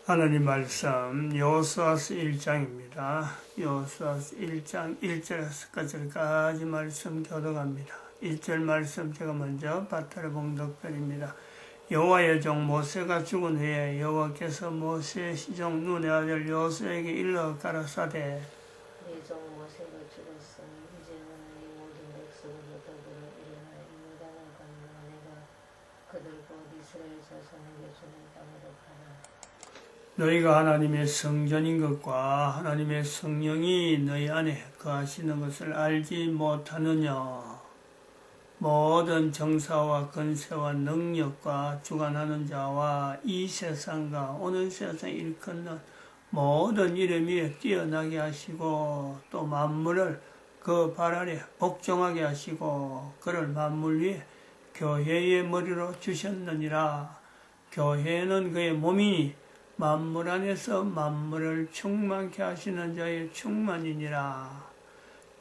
하나님 말씀 여호수아서 1장입니다. 여호수아서 1장 1절에서 끝까지 말씀 교독합니다. 1절 말씀 제가 먼저 바타르 봉독드립니다. 여호와의 종 모세가 죽은 후에 여호와께서 모세의 시종 눈의 아들 여호수아에게 일러 가라사대 네 종 모세가 죽었으니 이제는 이 모든 백성으로 더불어 일어나 요단을 건너 내가 그들 곧 이스라엘 자손에게 주는 땅으로 가라. 너희가 하나님의 성전인 것과 하나님의 성령이 너희 안에 거하시는 것을 알지 못하느냐. 모든 정사와 권세와 능력과 주관하는 자와 이 세상과 오는 세상 일컫는 모든 이름 위에 뛰어나게 하시고 또 만물을 그 발 아래 복종하게 하시고 그를 만물 위에 교회의 머리로 주셨느니라. 교회는 그의 몸이니 만물 안에서 만물을 충만케 하시는 자의 충만이니라.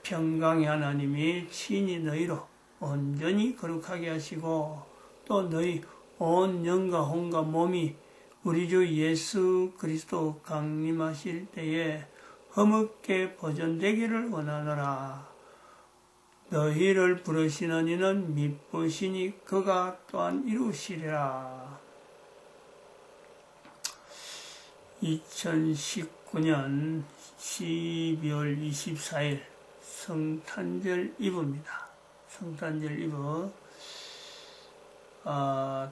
평강의 하나님이 친히 너희로 온전히 거룩하게 하시고 또 너희 온 영과 혼과 몸이 우리 주 예수 그리스도 강림하실 때에 허물게 보존되기를 원하노라. 너희를 부르시는 이는 미쁘시니 그가 또한 이루시리라. 2019년 12월 24일 성탄절 이브입니다. 성탄절 이브.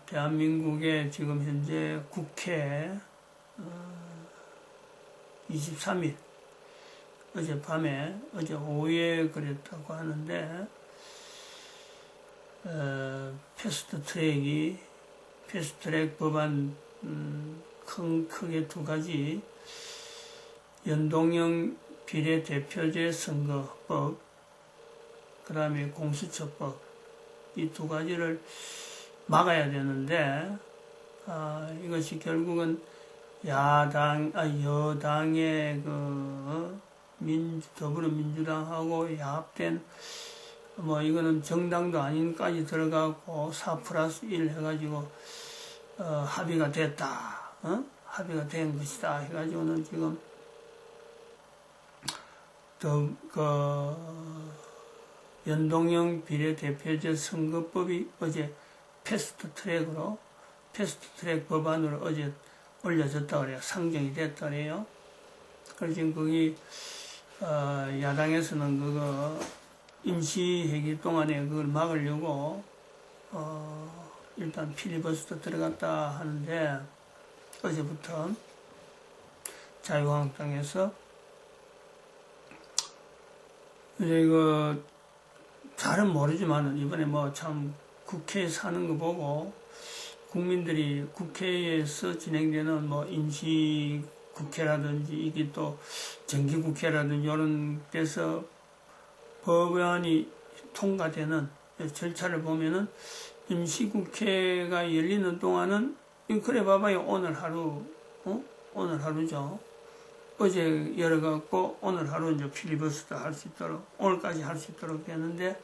대한민국의 지금 현재 국회 23일 어젯밤에 어제 오후에 그랬다고 하는데 패스트트랙 법안 크게 두 가지, 연동형 비례대표제 선거법, 그 다음에 공수처법, 이 두 가지를 막아야 되는데, 이것이 결국은 여당의 더불어민주당하고 야합된, 이거는 정당도 아닌까지 들어가고 4+1 해가지고, 합의가 됐다. 합의가 된 것이다. 해가지고는 지금, 연동형 비례대표제 선거법이 어제 패스트트랙 법안으로 어제 올려졌다 그래요. 상정이 됐다 그래요. 그래서 지금 거기, 야당에서는 그거 임시회기 동안에 그걸 막으려고, 일단 필리버스터 들어갔다 하는데, 어제부터 자유한국당에서 이제 이거 잘은 모르지만은 이번에 참 국회에서 하는 거 보고 국민들이 국회에서 진행되는 임시 국회라든지 이게 또 정기 국회라든지 이런 데서 법안이 통과되는 절차를 보면은 임시 국회가 열리는 동안은 그래 봐봐요. 오늘 하루죠. 어제 열어갖고 오늘 하루 이제 필리버스터 할 수 있도록, 오늘까지 할 수 있도록 되는데,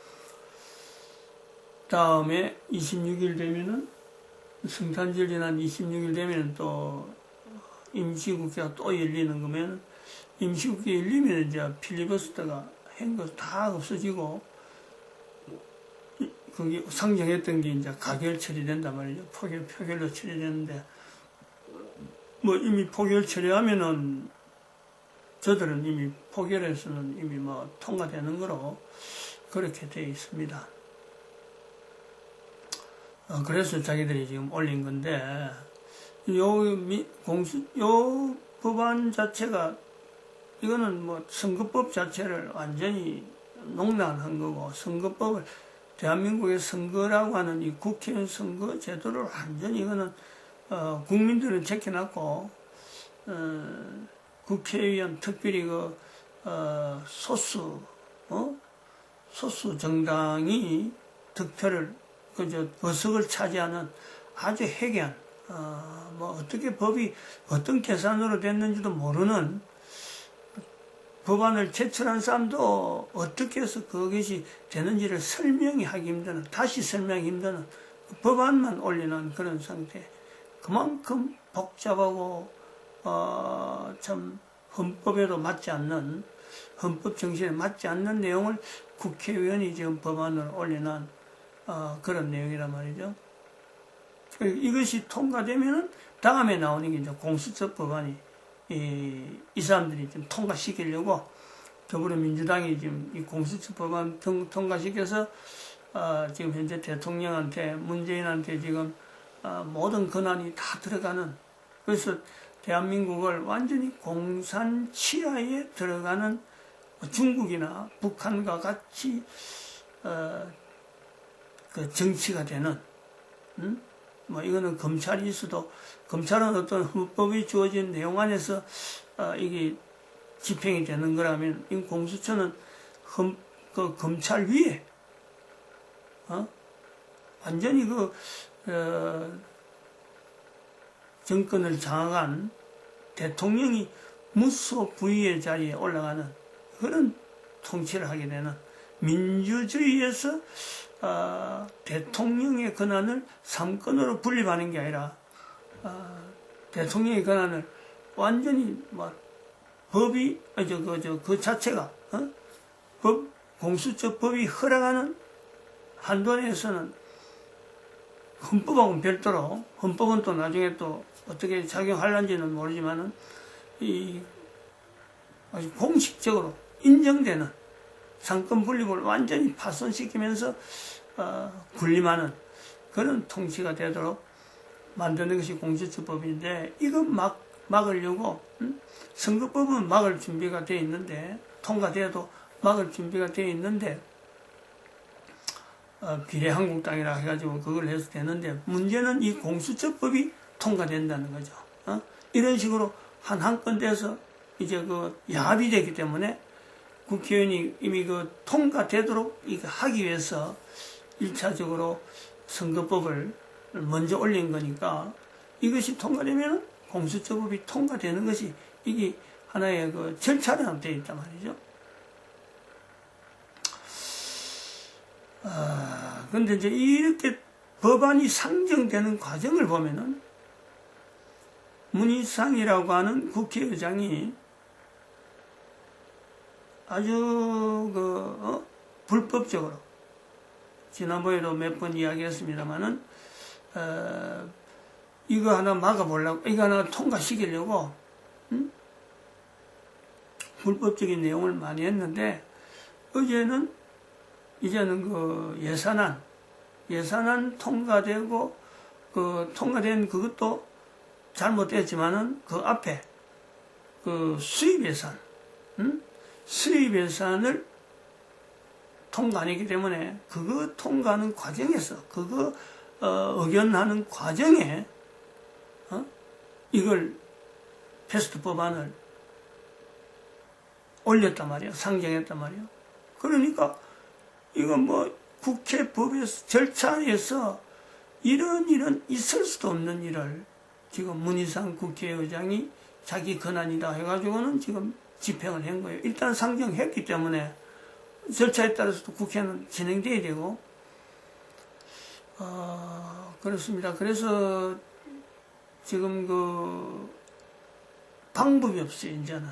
다음에 26일 되면은, 성탄절 지난 26일 되면은 또 임시국회가 또 열리는 거면, 임시국회 열리면 이제 필리버스터가 한 거 다 없어지고, 거기 상정했던 게 이제 가결 처리된단 말이죠. 표결로 처리되는데, 이미 표결 처리하면은, 저들은 이미 표결에서는 이미 통과되는 거로 그렇게 되어 있습니다. 그래서 자기들이 지금 올린 건데, 요 법안 자체가, 이거는 선거법 자체를 완전히 농락한 거고, 선거법을 대한민국의 선거라고 하는 이 국회의원 선거 제도를 완전히 이거는 국민들은 제껴놨고 국회의원 특별히 소수 정당이 득표를 의석을 차지하는 아주 해괴한 어떻게 법이 어떤 계산으로 됐는지도 모르는 법안을 제출한 사람도 어떻게 해서 그것이 되는지를 설명이 하기 힘드는, 다시 설명하기 힘드는 법안만 올리는 그런 상태. 그만큼 복잡하고 참 헌법에도 맞지 않는, 헌법 정신에 맞지 않는 내용을 국회의원이 지금 법안을 올려놓은 그런 내용이란 말이죠. 이것이 통과되면은 다음에 나오는 게 이제 공수처 법안이 이 사람들이 좀 통과시키려고 더불어민주당이 지금 이 공수처 법안 통과시켜서 지금 현재 대통령한테 문재인한테 지금 모든 권한이 다 들어가는, 그래서 대한민국을 완전히 공산 치하에 들어가는 중국이나 북한과 같이 그 정치가 되는, 뭐 이거는 검찰일 수도, 검찰은 어떤 헌법이 주어진 내용 안에서 이게 집행이 되는 거라면, 이 공수처는 그 검찰 위에 완전히 정권을 장악한 대통령이 무소 부위의 자리에 올라가는 그런 통치를 하게 되는, 민주주의에서 대통령의 권한을 삼권으로 분립하는 게 아니라 대통령의 권한을 완전히 법이 그 자체가 공수처 법이 허락하는 한도 내에서는 헌법하고는 별도로, 헌법은 또 나중에 또 어떻게 작용할는지는 모르지만은 아주 공식적으로 인정되는 상권 분립을 완전히 파손시키면서 군림하는 그런 통치가 되도록 만드는 것이 공수처법인데, 이거 막으려고 선거법은 막을 준비가 되어 있는데, 통과돼도 막을 준비가 되어 있는데 비례한국당이라 해가지고 그걸 해서 되는데, 문제는 이 공수처법이 통과된다는 거죠. 이런 식으로 한 건 돼서 이제 야합이 되기 때문에 국회의원이 이미 통과되도록 이거 하기 위해서 1차적으로 선거법을 먼저 올린 거니까, 이것이 통과되면 공수처법이 통과되는 것이 이게 하나의 절차로 되어 있단 말이죠. 근데 이제 이렇게 법안이 상정되는 과정을 보면은 문희상이라고 하는 국회의장이 아주 불법적으로, 지난번에도 몇 번 이야기했습니다만은 이거 하나 막아보려고, 이거 하나 통과시키려고 불법적인 내용을 많이 했는데, 이제는 예산안 통과되고 통과된 그것도 잘못됐지만은 그 앞에 수입 예산을 통과 안 했기 때문에 그거 통과하는 과정에서, 그거 의견하는 과정에 이걸 패스트 법안을 올렸단 말이에요. 상정했단 말이에요. 그러니까 이건 국회 법에서 절차에서 이런 있을 수도 없는 일을 지금 문희상 국회의장이 자기 권한이다 해가지고는 지금 집행을 한 거예요. 일단 상정했기 때문에 절차에 따라서도 국회는 진행돼야 되고, 그렇습니다. 그래서 지금 방법이 없어요, 이제는.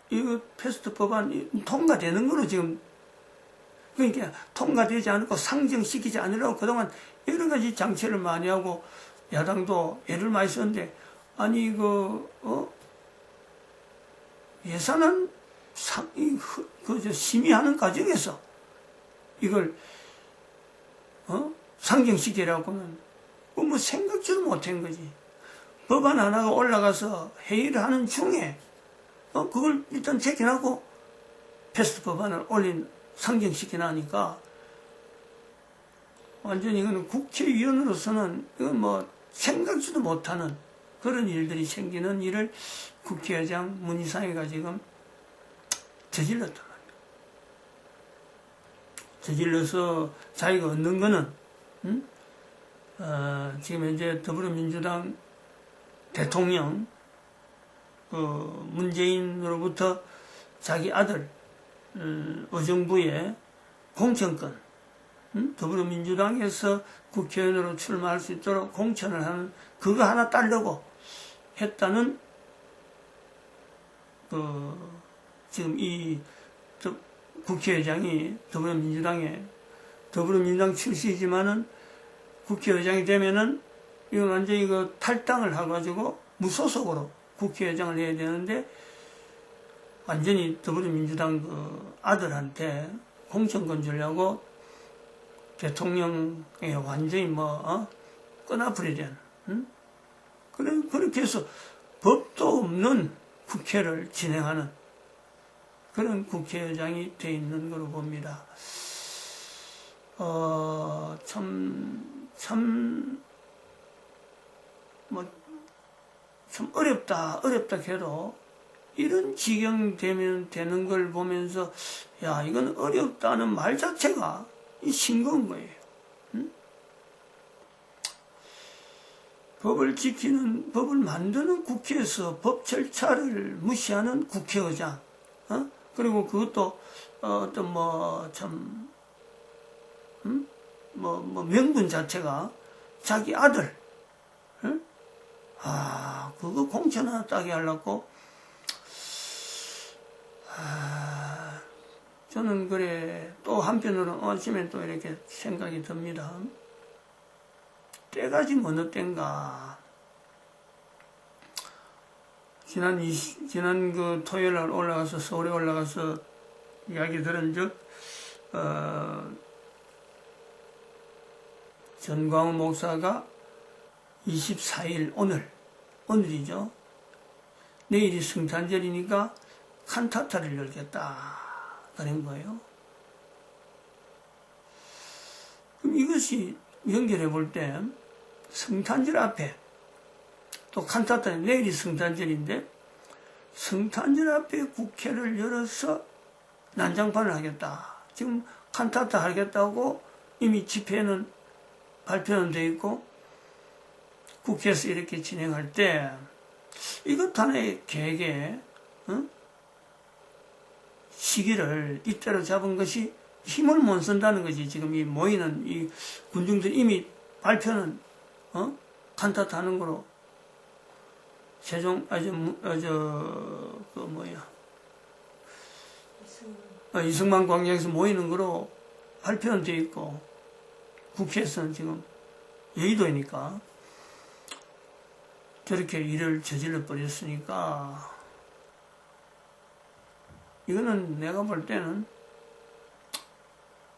이거 패스트 법안 통과되는 거로 지금, 그러니까 통과되지 않고 상정시키지 않으려고 그동안 여러 가지 장치를 많이 하고 야당도 애를 많이 썼는데, 아니 예산안 심의하는 과정에서 이걸 상정시키려고는 생각지도 못한 거지. 법안 하나가 올라가서 회의를 하는 중에 그걸 일단 제기하고 패스트 법안을 상정시켜놔니까 완전히 이거는 국회의원으로서는 이건 생각지도 못하는 그런 일들이 생기는 일을 국회의장 문희상이가 지금 저질렀단 말이에요. 저질러서 자기가 얻는 거는 지금 현재 더불어민주당 대통령 문재인으로부터 자기 아들 의정부의 공천권, 더불어민주당에서 국회의원으로 출마할 수 있도록 공천을 하는 그거 하나 따려고 했다는 지금 국회의장이 더불어민주당 출신이지만은 국회의장이 되면은 이거 완전히 이거 탈당을 해가지고 무소속으로 국회의장을 해야 되는데 완전히 더불어민주당 아들한테 공천권 주려고 대통령에 완전히 끄나버리려는, 응? 그렇게 해서 법도 없는 국회를 진행하는 그런 국회의장이 돼 있는 걸로 봅니다. 참 어렵다 해도 이런 지경 되는 걸 보면서, 야, 이건 어렵다는 말 자체가 싱거운 거예요. 응? 법을 만드는 국회에서 법 절차를 무시하는 국회의장, 그리고 그것도 명분 자체가 자기 아들, 응? 그거 공천 하나 따게 하려고, 저는 그래, 또 한편으로는 아침에 또 이렇게 생각이 듭니다. 때가 지금 어느 때인가. 지난 그 토요일 날 서울에 올라가서 이야기 들은 전광훈 목사가 24일, 오늘이죠. 내일이 성탄절이니까 칸타타를 열겠다. 그런 거예요. 그럼 이것이 연결해 볼 때, 성탄절 앞에, 또 칸타타는 내일이 성탄절인데, 성탄절 앞에 국회를 열어서 난장판을 하겠다. 지금 칸타타 하겠다고 이미 집회는 발표는 돼 있고, 국회에서 이렇게 진행할 때, 이것 하나의 계획에, 시기를 이때로 잡은 것이 힘을 못 쓴다는 거지. 지금 이 모이는 이 군중들 이미 발표는, 칸타타 하는 거로, 이승만 광장에서 모이는 거로 발표는 돼 있고, 국회에서는 지금 여의도이니까, 저렇게 일을 저질러 버렸으니까, 이거는 내가 볼 때는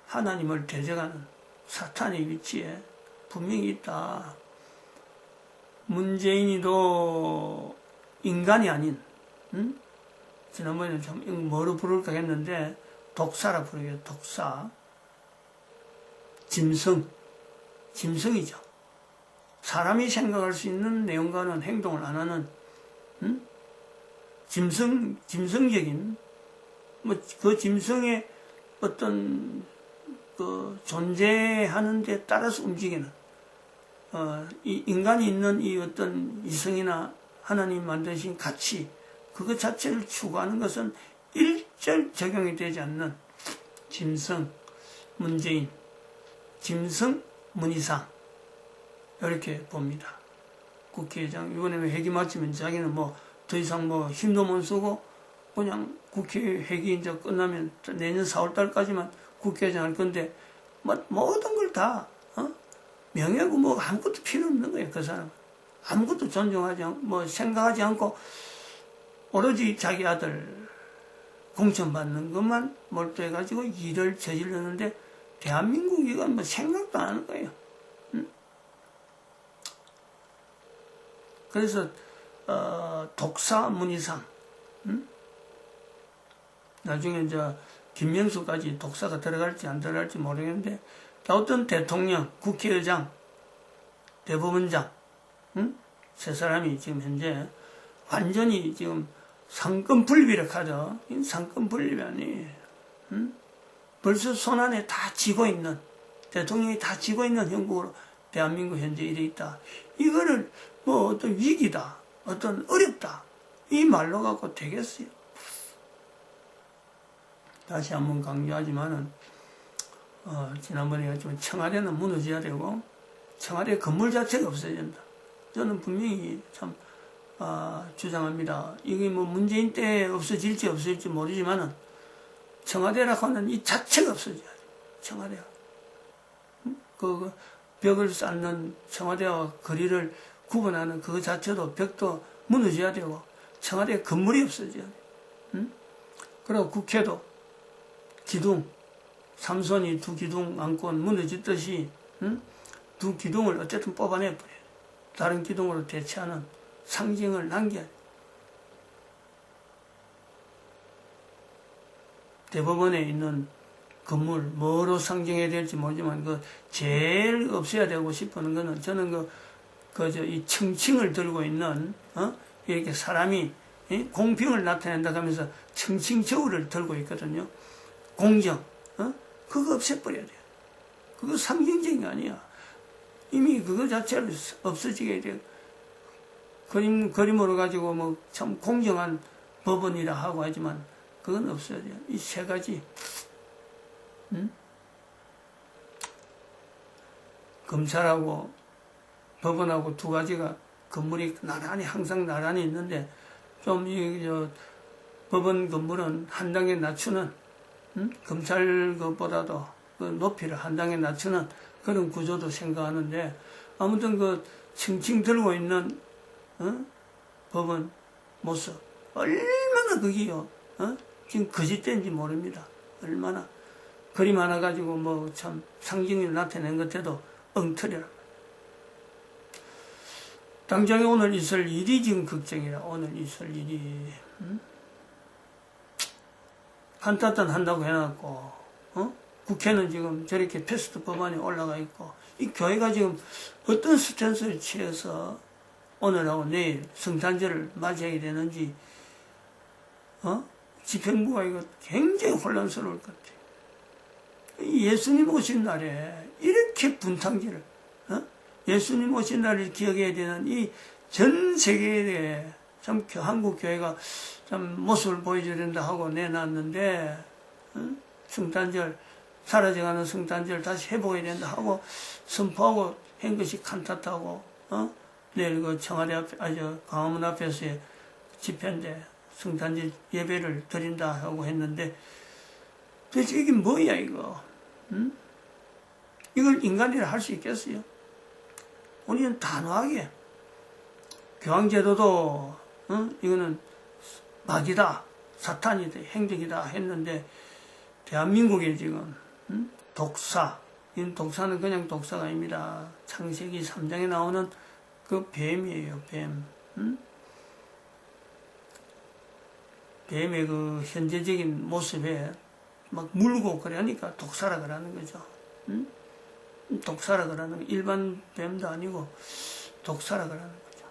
하나님을 대적하는 사탄의 위치에 분명히 있다. 문재인이도 인간이 아닌, 지난번에는 좀 뭐로 부를까 했는데, 독사라 부르겠다, 독사. 짐승이죠. 사람이 생각할 수 있는 내용과는 행동을 안 하는, 짐승적인, 그 짐승의 어떤, 존재하는 데 따라서 움직이는, 이 인간이 있는 이 어떤 이성이나 하나님 만드신 가치, 그것 자체를 추구하는 것은 일절 적용이 되지 않는 짐승, 문재인, 짐승, 문희상, 이렇게 봅니다. 국회의장, 이번에 회기 마치면 자기는 더 이상 힘도 못 쓰고, 그냥 국회 회기 이제 끝나면 내년 4월달까지만 국회의장 할 건데, 모든 걸 다, 명예고 아무것도 필요 없는 거예요, 그 사람. 아무것도 존중하지 않고, 생각하지 않고, 오로지 자기 아들 공천받는 것만 몰두해가지고 일을 저질렀는데, 대한민국 이건 생각도 안 하는 거예요. 그래서, 독사 문희상, 나중에 김명수까지 독사가 들어갈지 안 들어갈지 모르겠는데, 어떤 대통령, 국회의장, 대법원장, 세 사람이 지금 현재 완전히 지금 상권 분립이라고 하죠. 상권 분립이 아니에요. 벌써 손안에 다 쥐고 있는, 대통령이 다 쥐고 있는 형국으로 대한민국 현재 이래 있다. 이거를 어떤 위기다, 어떤 어렵다, 이 말로 갖고 되겠어요. 다시 한번 강조하지만은, 지난번에 했지만 청와대는 무너져야 되고, 청와대 건물 자체가 없어야 된다. 저는 분명히 참, 주장합니다. 이게 뭐 문재인 때 없어질지 없어질지 모르지만은 청와대라고 하는 이 자체가 없어져야 돼요. 청와대가. 그 벽을 쌓는 청와대와 거리를 구분하는 그 자체도 벽도 무너져야 되고 청와대 건물이 없어져야 돼요. 그리고 국회도 기둥, 삼손이 두 기둥 안고 무너졌듯이 두 기둥을 어쨌든 뽑아내 버려요. 다른 기둥으로 대체하는 상징을 남겨야 돼요. 대법원에 있는 건물 뭐로 상징해야 될지 모르지만 그 제일 없애야 되고 싶은 거는 저는 이 청칭을 들고 있는 이렇게 사람이 공평을 나타낸다 하면서 청칭 저울을 들고 있거든요. 공정 그거 없애버려야 돼요. 그거 상징적인 게 아니야. 이미 그거 자체를 없어지게 돼요. 그림으로 가지고 뭐 참 공정한 법원이라 하고 하지만 그건 없어야 돼요. 이 세 가지. 검찰하고 법원하고 두 가지가 건물이 나란히 항상 나란히 있는데 좀 법원 건물은 한 단계 낮추는 검찰 것보다도 그 높이를 한 단계 낮추는 그런 구조도 생각하는데 아무튼 그 칭칭 들고 있는 법원 모습 얼마나 그게요 지금 거짓된지 모릅니다. 얼마나 그림 하나 가지고 뭐 참 상징을 나타낸 것 해도 엉터리라. 당장에 오늘 있을 일이 지금 걱정이라. 오늘 있을 일이 한탄탄 한다고 해놨고 국회는 지금 저렇게 패스트 법안이 올라가 있고 이 교회가 지금 어떤 스탠스를 취해서 오늘하고 내일 성탄절을 맞이하게 되는지 집행부가 이거 굉장히 혼란스러울 것 같아요. 예수님 오신 날에 이렇게 분탕질을 예수님 오신 날을 기억해야 되는 이 전 세계에 참 한국 교회가 참 모습을 보여줘야 된다 하고 내놨는데 성탄절 사라져가는 성탄절 다시 회복해야 된다 하고 선포하고 한 것이 칸tat하고 내일 그 청와대 앞에 광화문 앞에서의 집회인데 성탄절 예배를 드린다 하고 했는데 도대체 이게 뭐야 이거 이걸 인간이라 할 수 있겠어요? 우리는 단호하게 교황제도도 이거는 마귀다 사탄이다 행적이다 했는데 대한민국에 지금 독사 이 독사는 그냥 독사가 아닙니다. 창세기 3장에 나오는 그 뱀이에요. 뱀 뱀의 그 현재적인 모습에 막 물고 그러니까 독사라 그러는 거죠. 독사라 그러는 거. 일반 뱀도 아니고 독사라 그러는 거죠.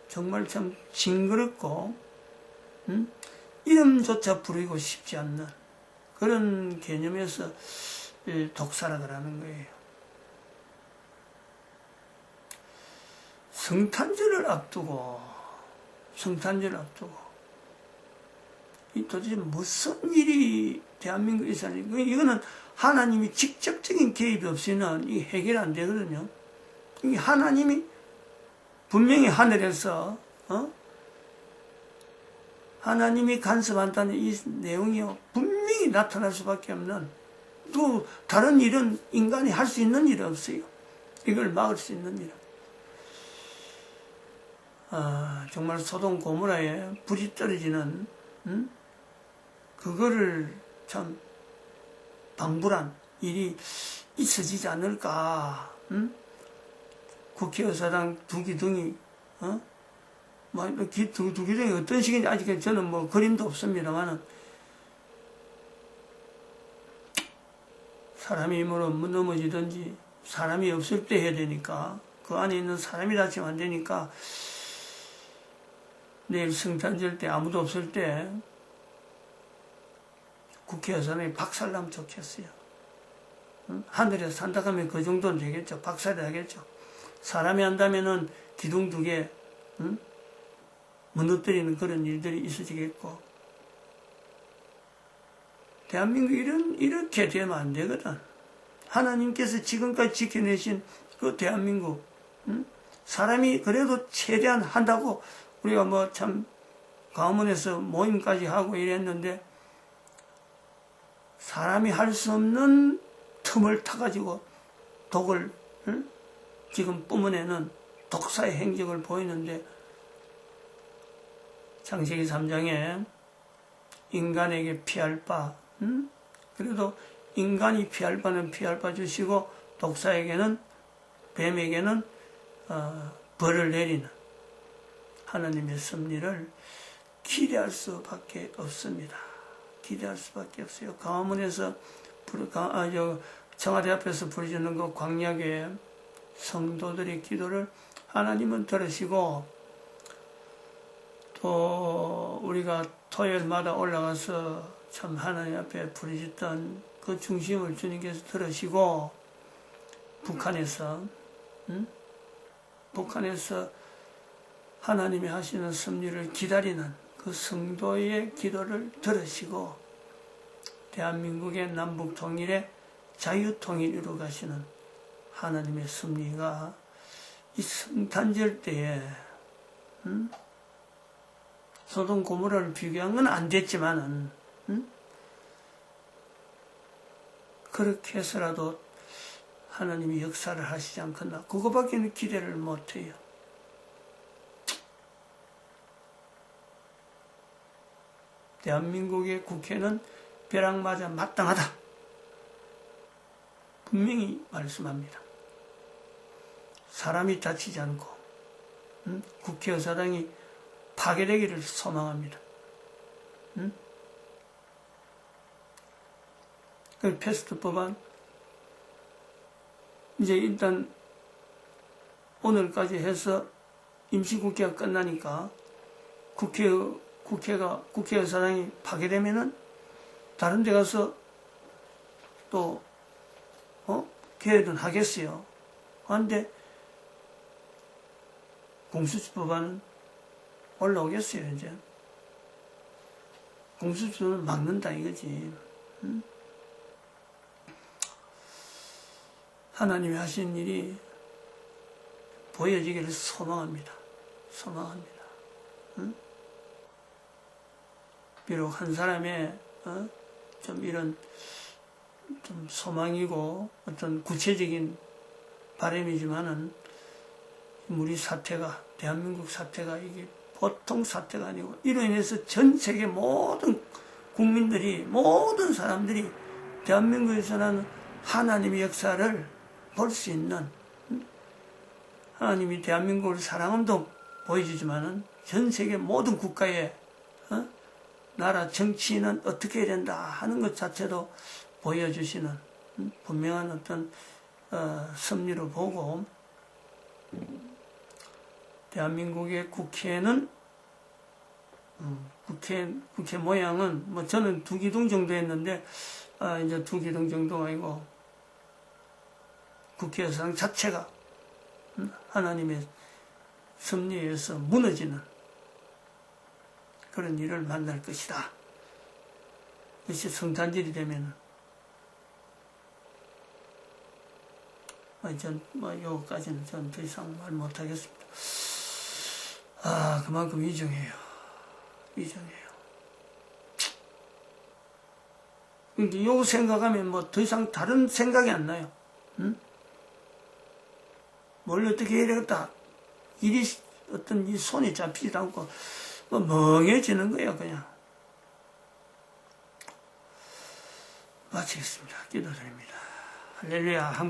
정말 참 징그럽고 이름조차 부르기고 싶지 않는 그런 개념에서 독사라 그러는 거예요. 성탄절을 앞두고 이 도대체 무슨 일이 대한민국에 있었는지 이거는 하나님이 직접적인 개입이 없이는 이 해결 안 되거든요. 이게 하나님이 분명히 하늘에서 하나님이 간섭한다는 이 내용이요 분명히 나타날 수밖에 없는 또 다른 일은 인간이 할 수 있는 일이 없어요. 이걸 막을 수 있는 일은. 정말 소돔 고모라에 불이 떨어지는 그거를 참 방불한 일이 있어지지 않을까. 국회의사당 두 기둥이 두 기둥이 어떤 식인지 아직 저는 뭐 그림도 없습니다만은 사람이 힘으로 넘어지든지 사람이 없을 때 해야 되니까 그 안에 있는 사람이 다치면 안 되니까 내일 성탄절 때 아무도 없을 때 국회의사당이 박살나면 좋겠어요. 하늘에서 산다 하면 그 정도는 되겠죠. 박살이 나겠죠. 사람이 한다면은 기둥 두 개 무너뜨리는 그런 일들이 있어지겠고 대한민국 이렇게 되면 안 되거든. 하나님께서 지금까지 지켜내신 그 대한민국 사람이 그래도 최대한 한다고 우리가 뭐 참 가문에서 모임까지 하고 이랬는데 사람이 할 수 없는 틈을 타가지고 독을 지금 뿜어내는 독사의 행적을 보이는데 창세기 3장에 인간에게 피할 바 그래도 인간이 피할 바는 피할 바 주시고 독사에게는 뱀에게는 벌을 내리는 하나님의 섭리를 기대할 수밖에 없습니다. 기대할 수밖에 없어요. 가문에서 청와대 앞에서 부르짖는 그 광야교회 성도들의 기도를 하나님은 들으시고 또 우리가 토요일마다 올라가서 참 하나님 앞에 부르짖던 그 중심을 주님께서 들으시고 북한에서 하나님이 하시는 섭리를 기다리는 그 성도의 기도를 들으시고 대한민국의 남북 통일에 자유 통일 이루 가시는 하나님의 섭리가 이 성탄절 때에 소돔 고모라를 비교한 건 안 됐지만은 그렇게 해서라도 하나님이 역사를 하시지 않겠나 그거밖에는 기대를 못해요. 대한민국의 국회는 벼락 맞아 마땅하다. 분명히 말씀합니다. 사람이 다치지 않고 국회의사당이 파괴되기를 소망합니다. 그 패스트 법안 이제 일단 오늘까지 해서 임시국회가 끝나니까 국회의사당이 파괴되면은 다른 데 가서 또 개회는 하겠어요. 그런데 공수처법안은 올라오겠어요. 이제 공수처는 막는다 이거지. 하나님이 하신 일이 보여지기를 소망합니다. 소망합니다. 비록 한 사람의 좀 이런 좀 소망이고 어떤 구체적인 바람이지만은 우리 사태가 대한민국 사태가 이게 보통 사태가 아니고 이로 인해서 전 세계 모든 국민들이 모든 사람들이 대한민국에서는 하나님의 역사를 볼 수 있는 하나님이 대한민국을 사랑함도 보여주지만은 전 세계 모든 국가의 나라 정치인은 어떻게 해야 된다 하는 것 자체도 보여주시는 분명한 어떤 섭리로 보고 대한민국의 국회는 국회 모양은 뭐 저는 2기둥 정도 했는데 이제 2기둥 정도가 아니고 국회의사당 자체가 하나님의 섭리에 의해서 무너지는 그런 일을 만날 것이다. 그것이 성탄절이 되면 요까지는 전 더 이상 말 못하겠습니다. 그만큼 위중해요. 위중해요. 요 생각하면 뭐 더 이상 다른 생각이 안 나요. 뭘 어떻게 해야 되겠다. 일이 어떤 이 손이 잡히지도 않고 뭐 멍해지는 거예요, 그냥. 마치겠습니다. 기도드립니다. 할렐루야.